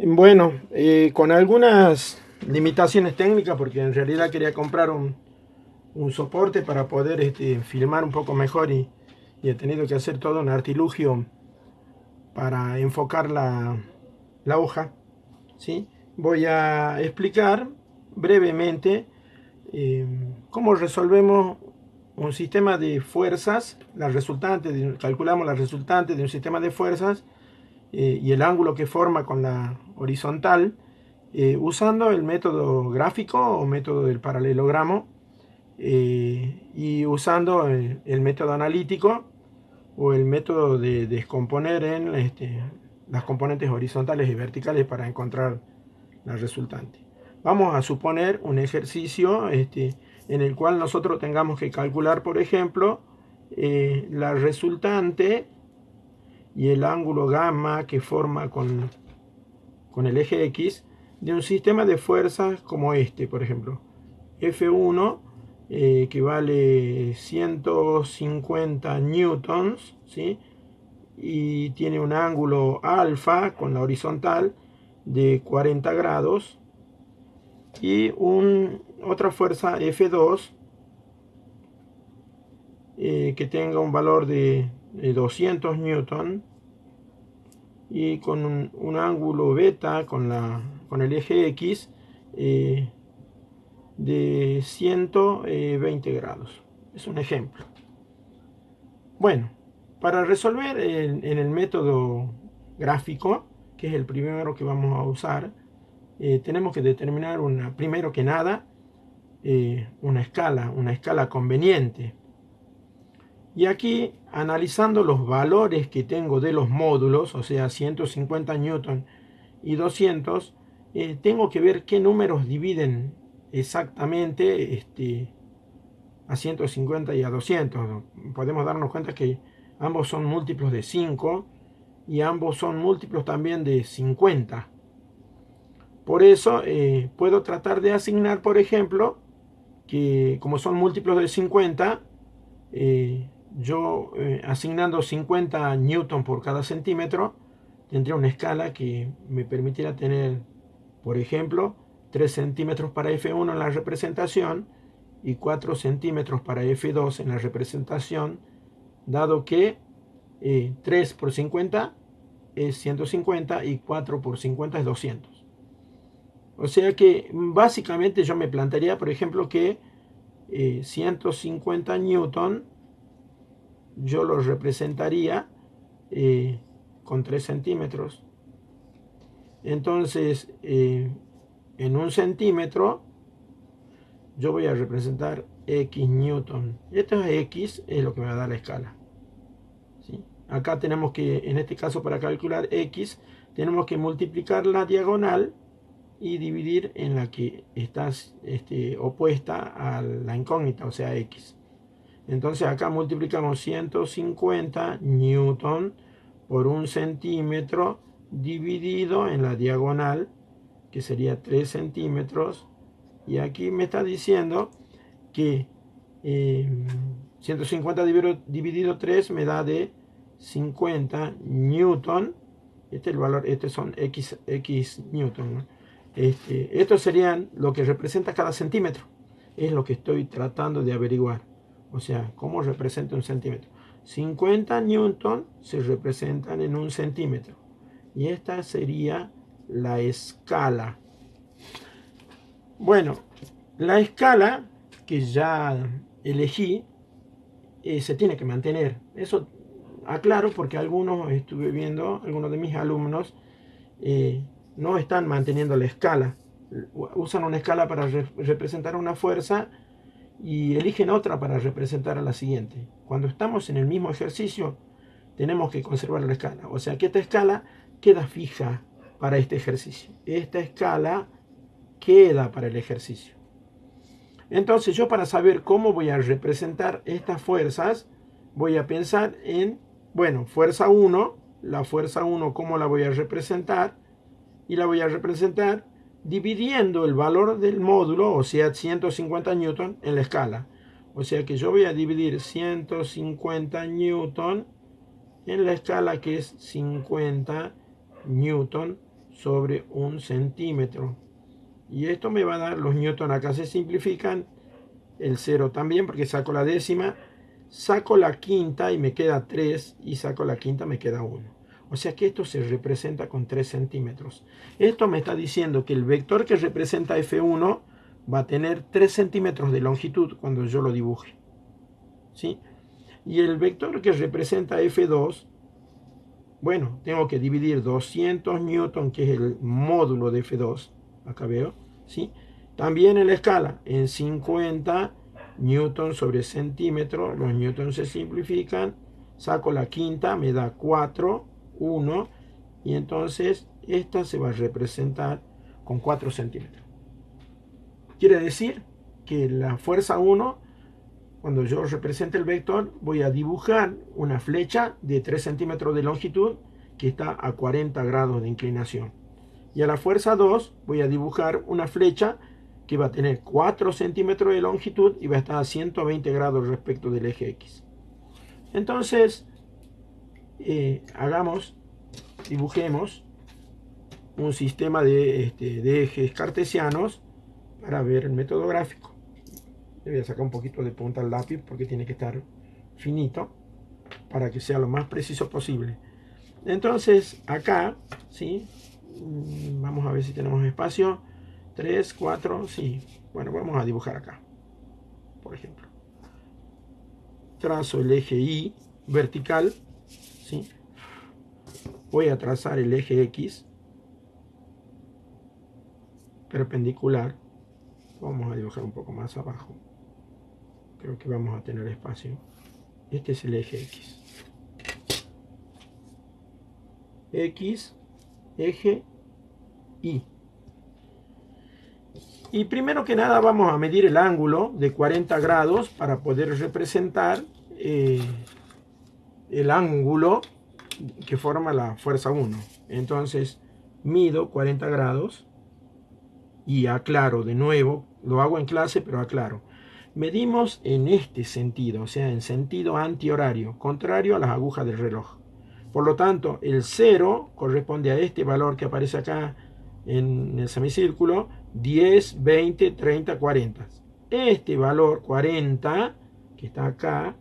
Bueno, con algunas limitaciones técnicas, porque en realidad quería comprar un soporte para poder filmar un poco mejor y he tenido que hacer todo un artilugio para enfocar la hoja, ¿sí? Voy a explicar brevemente eh, cómo resolvemos un sistema de fuerzas, calculamos la resultante de un sistema de fuerzas y el ángulo que forma con la horizontal usando el método gráfico o método del paralelogramo y usando el método analítico o el método de descomponer en las componentes horizontales y verticales para encontrar la resultante. Vamos a suponer un ejercicio en el cual nosotros tengamos que calcular, por ejemplo, la resultante y el ángulo gamma que forma con el eje X de un sistema de fuerzas como este, por ejemplo. F1 que vale 150 newtons, ¿sí? Y tiene un ángulo alfa con la horizontal de 40 grados y otra fuerza F2 que tenga un valor de 200 newton y con un ángulo beta con el eje X de 120 grados. Es un ejemplo. Bueno, para resolver en el método gráfico, que es el primero que vamos a usar, tenemos que determinar primero que nada una escala conveniente. Y aquí, analizando los valores que tengo de los módulos, o sea, 150 newton y 200, tengo que ver qué números dividen exactamente a 150 y a 200. Podemos darnos cuenta que ambos son múltiplos de 5 y ambos son múltiplos también de 50. Por eso puedo tratar de asignar, por ejemplo, que como son múltiplos de 50, yo asignando 50 newton por cada centímetro, tendría una escala que me permitiera tener, por ejemplo, 3 centímetros para F1 en la representación y 4 centímetros para F2 en la representación, dado que 3 por 50 es 150 y 4 por 50 es 200. O sea que básicamente yo me plantearía, por ejemplo, que 150 newton yo lo representaría con 3 centímetros. Entonces, en un centímetro yo voy a representar X newton. Y esto es X, es lo que me va a dar la escala. ¿Sí? Acá tenemos que, en este caso para calcular X, tenemos que multiplicar la diagonal y dividir en la que está opuesta a la incógnita, o sea X. Entonces acá multiplicamos 150 newton por un centímetro dividido en la diagonal, que sería 3 centímetros. Y aquí me está diciendo que 150 dividido 3 me da de 50 newton. Este es el valor, estos son X newton, ¿no? Estos serían lo que representa cada centímetro. Es lo que estoy tratando de averiguar. O sea, ¿cómo representa un centímetro? 50 newton se representan en un centímetro. Y esta sería la escala. Bueno, la escala que ya elegí se tiene que mantener. Eso aclaro porque algunos estuve viendo, algunos de mis alumnos no están manteniendo la escala. Usan una escala para representar una fuerza y eligen otra para representar a la siguiente. Cuando estamos en el mismo ejercicio, tenemos que conservar la escala. O sea que esta escala queda fija para este ejercicio. Esta escala queda para el ejercicio. Entonces yo para saber cómo voy a representar estas fuerzas, voy a pensar en, bueno, fuerza 1, la fuerza 1, ¿cómo la voy a representar? Y la voy a representar dividiendo el valor del módulo, o sea, 150 newton, en la escala. O sea que yo voy a dividir 150 newton en la escala que es 50 newton sobre 1 centímetro. Y esto me va a dar los newton. Acá se simplifican, el 0 también, porque saco la décima, saco la quinta y me queda 3, y saco la quinta me queda 1. O sea que esto se representa con 3 centímetros. Esto me está diciendo que el vector que representa F1 va a tener 3 centímetros de longitud cuando yo lo dibuje, ¿sí? Y el vector que representa F2, bueno, tengo que dividir 200 newton, que es el módulo de F2, acá veo, ¿sí? También en la escala, en 50 newton sobre centímetro, los newtons se simplifican, saco la quinta, me da 4, 1, y entonces esta se va a representar con 4 centímetros. Quiere decir que la fuerza 1, cuando yo represente el vector, voy a dibujar una flecha de 3 centímetros de longitud que está a 40 grados de inclinación. Y a la fuerza 2 voy a dibujar una flecha que va a tener 4 centímetros de longitud y va a estar a 120 grados respecto del eje X. Entonces, dibujemos un sistema de ejes cartesianos para ver el método gráfico. Le voy a sacar un poquito de punta al lápiz porque tiene que estar finito para que sea lo más preciso posible. Entonces acá, ¿sí? Vamos a ver si tenemos espacio. 3, 4, sí. Bueno, vamos a dibujar acá, por ejemplo. Trazo el eje Y vertical, ¿sí? Voy a trazar el eje X perpendicular. Vamos a dibujar un poco más abajo. Creo que vamos a tener espacio. Este es el eje X. X, eje Y. Y primero que nada vamos a medir el ángulo de 40 grados para poder representar el ángulo que forma la fuerza 1. Entonces mido 40 grados y aclaro de nuevo. Lo hago en clase, pero aclaro. Medimos en este sentido, o sea, en sentido antihorario, contrario a las agujas del reloj. Por lo tanto, el 0 corresponde a este valor que aparece acá en el semicírculo, 10, 20, 30, 40. Este valor 40, que está acá,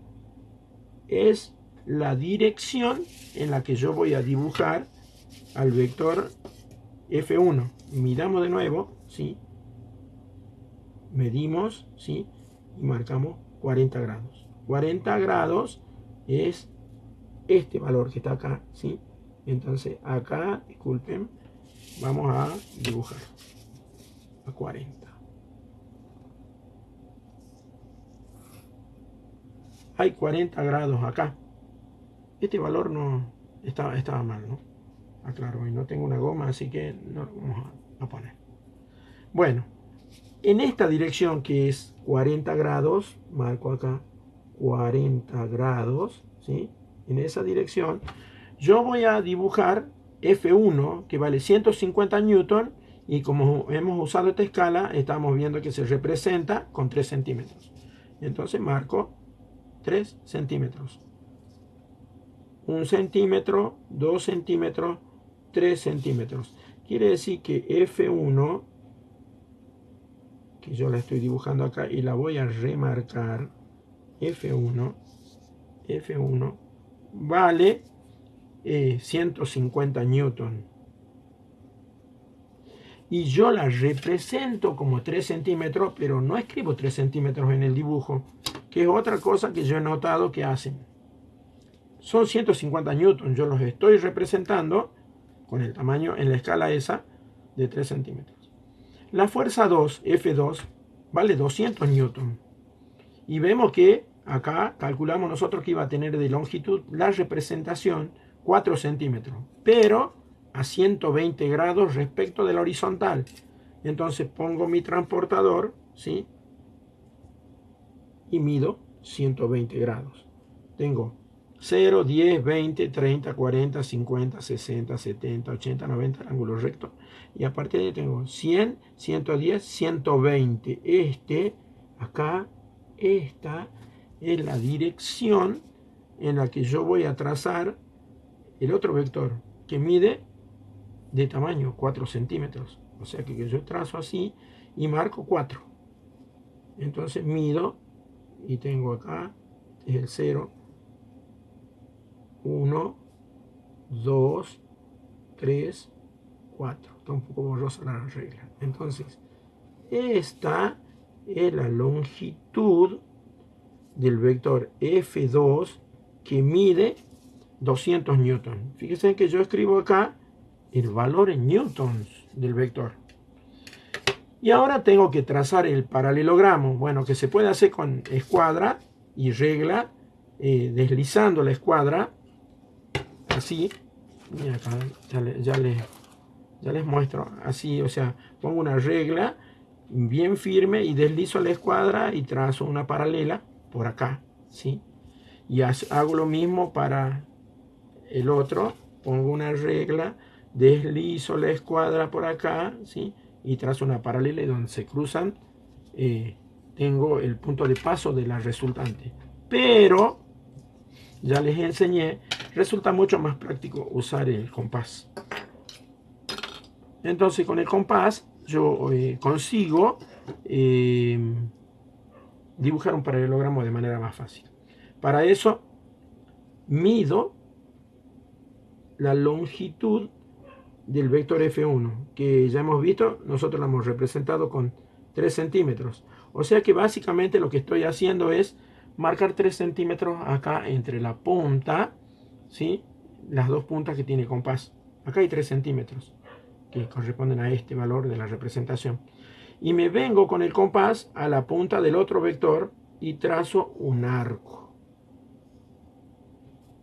es la dirección en la que yo voy a dibujar al vector F1. Midamos de nuevo, ¿sí? Medimos, ¿sí? Y marcamos 40 grados. 40 grados es este valor que está acá, ¿sí? Entonces acá, disculpen, vamos a dibujar a 40. Hay 40 grados acá. Este valor no estaba mal, ¿no? Aclaro, y no tengo una goma, así que no lo vamos a poner. Bueno, en esta dirección que es 40 grados, marco acá 40 grados, ¿sí? En esa dirección, yo voy a dibujar F1, que vale 150 newton, y como hemos usado esta escala, estamos viendo que se representa con 3 centímetros. Entonces marco 3 centímetros. 1 centímetro, 2 centímetros, 3 centímetros. Quiere decir que F1, que yo la estoy dibujando acá y la voy a remarcar, F1 vale 150 newton. Y yo la represento como 3 centímetros, pero no escribo 3 centímetros en el dibujo, que es otra cosa que yo he notado que hacen. Son 150 newton, yo los estoy representando con el tamaño en la escala esa de 3 centímetros. La fuerza 2, F2, vale 200 newton. Y vemos que acá calculamos nosotros que iba a tener de longitud la representación 4 centímetros, pero a 120 grados respecto de la horizontal. Entonces pongo mi transportador, ¿sí? Y mido 120 grados. Tengo 0, 10, 20, 30, 40, 50, 60, 70, 80, 90, ángulo recto. Y a partir de ahí tengo 100, 110, 120. Acá, esta es la dirección en la que yo voy a trazar el otro vector, que mide de tamaño, 4 centímetros. O sea que yo trazo así y marco 4. Entonces mido y tengo acá, es el 0, 1, 2, 3, 4. Está un poco borrosa la regla. Entonces, esta es la longitud del vector F2 que mide 200 newton. Fíjense que yo escribo acá el valor en newtons del vector. Y ahora tengo que trazar el paralelogramo. Bueno, que se puede hacer con escuadra y regla, deslizando la escuadra, así. Y acá ya les muestro, así, o sea, pongo una regla bien firme y deslizo la escuadra y trazo una paralela por acá, ¿sí? Y hago lo mismo para el otro, pongo una regla, deslizo la escuadra por acá, ¿sí? Y trazo una paralela y donde se cruzan tengo el punto de paso de la resultante. Pero, ya les enseñé, resulta mucho más práctico usar el compás. Entonces con el compás yo consigo dibujar un paralelogramo de manera más fácil. Para eso mido la longitud del vector F1, que ya hemos visto, nosotros lo hemos representado con 3 centímetros. O sea que básicamente lo que estoy haciendo es marcar 3 centímetros acá entre la punta, ¿sí? Las dos puntas que tiene el compás. Acá hay 3 centímetros que corresponden a este valor de la representación. Y me vengo con el compás a la punta del otro vector y trazo un arco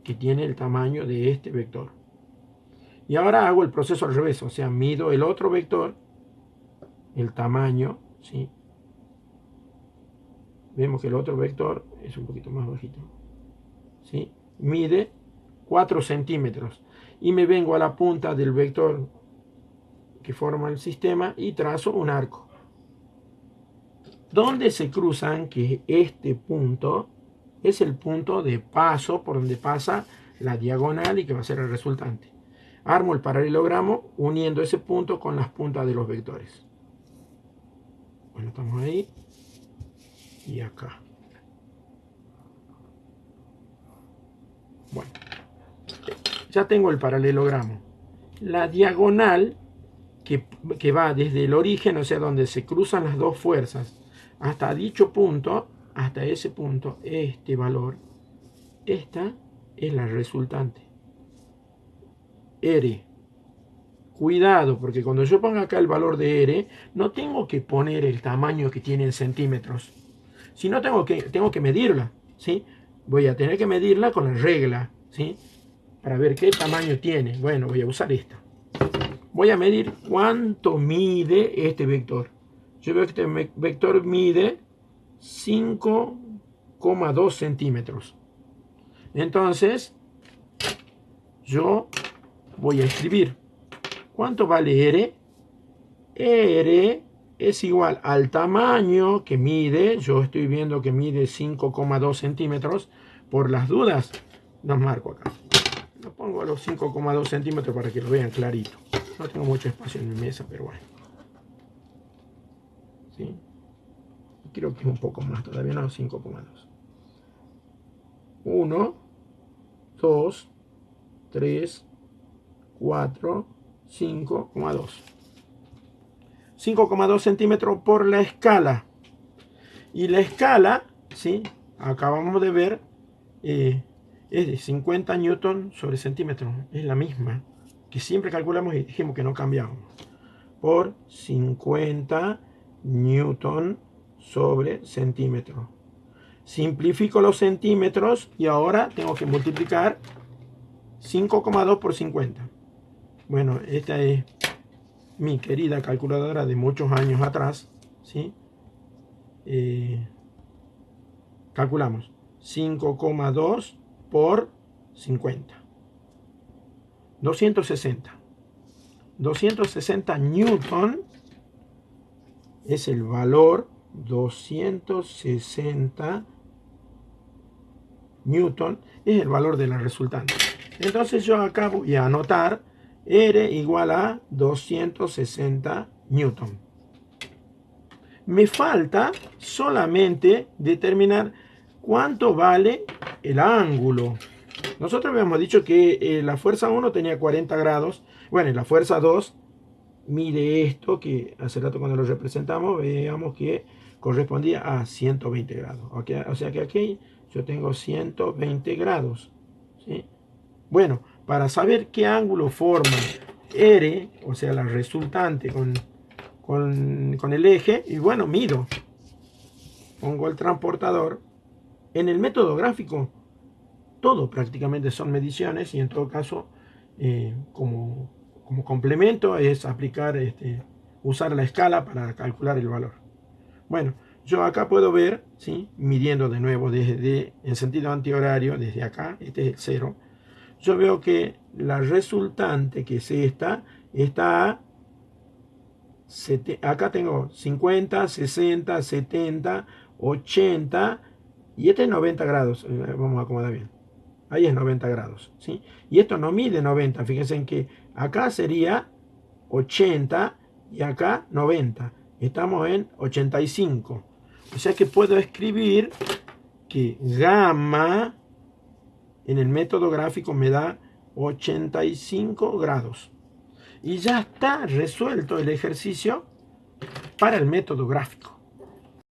que tiene el tamaño de este vector. Y ahora hago el proceso al revés, o sea, mido el otro vector, el tamaño, ¿sí? Vemos que el otro vector es un poquito más bajito, ¿sí? Mide 4 centímetros. Y me vengo a la punta del vector que forma el sistema y trazo un arco. Donde se cruzan, que este punto es el punto de paso por donde pasa la diagonal y que va a ser el resultante. Armo el paralelogramo uniendo ese punto con las puntas de los vectores. Bueno, estamos ahí y acá. Bueno, ya tengo el paralelogramo. La diagonal que va desde el origen, o sea, donde se cruzan las dos fuerzas, hasta dicho punto, hasta ese punto, este valor, esta es la resultante. R. Cuidado, porque cuando yo ponga acá el valor de R, no tengo que poner el tamaño que tiene en centímetros, sino tengo que medirla, ¿sí? Voy a tener que medirla con la regla, ¿sí? Para ver qué tamaño tiene. Bueno, voy a usar esta. Voy a medir cuánto mide este vector. Yo veo que este vector mide 5,2 centímetros. Entonces, yo voy a escribir. ¿Cuánto vale R? R es igual al tamaño que mide. Yo estoy viendo que mide 5,2 centímetros. Por las dudas, los marco acá. Lo pongo a los 5,2 centímetros para que lo vean clarito. No tengo mucho espacio en mi mesa, pero bueno. ¿Sí? Creo que es un poco más, todavía no, 5,2. 1, 2, 3, 4, 5,2. 5,2 centímetros por la escala. Y la escala, ¿sí? Acabamos de ver, es de 50 newton sobre centímetro. Es la misma que siempre calculamos y dijimos que no cambiamos. Por 50 newton sobre centímetro. Simplifico los centímetros y ahora tengo que multiplicar 5,2 por 50. Bueno, esta es mi querida calculadora de muchos años atrás, ¿sí? Calculamos 5,2 por 50. 260. 260 newton es el valor. 260 newton es el valor de la resultante. Entonces yo acá voy a anotar R igual a 260 newton. Me falta solamente determinar cuánto vale el ángulo. Nosotros habíamos dicho que la fuerza 1 tenía 40 grados. Bueno, y la fuerza 2 mide esto, que hace rato cuando lo representamos, veamos que correspondía a 120 grados. ¿Okay? O sea que aquí yo tengo 120 grados. ¿Sí? Bueno, para saber qué ángulo forma R, o sea, la resultante con el eje, y bueno, mido. Pongo el transportador. En el método gráfico, todo prácticamente son mediciones y en todo caso, como complemento es aplicar, usar la escala para calcular el valor. Bueno, yo acá puedo ver, ¿sí? Midiendo de nuevo en sentido antihorario, desde acá, este es el 0. Yo veo que la resultante, que es esta, está acá tengo 50, 60, 70, 80 y este es 90 grados. Vamos a acomodar bien. Ahí es 90 grados, ¿sí? Y esto no mide 90. Fíjense en que acá sería 80 y acá 90. Estamos en 85. O sea que puedo escribir que gamma en el método gráfico me da 85 grados. Y ya está resuelto el ejercicio para el método gráfico.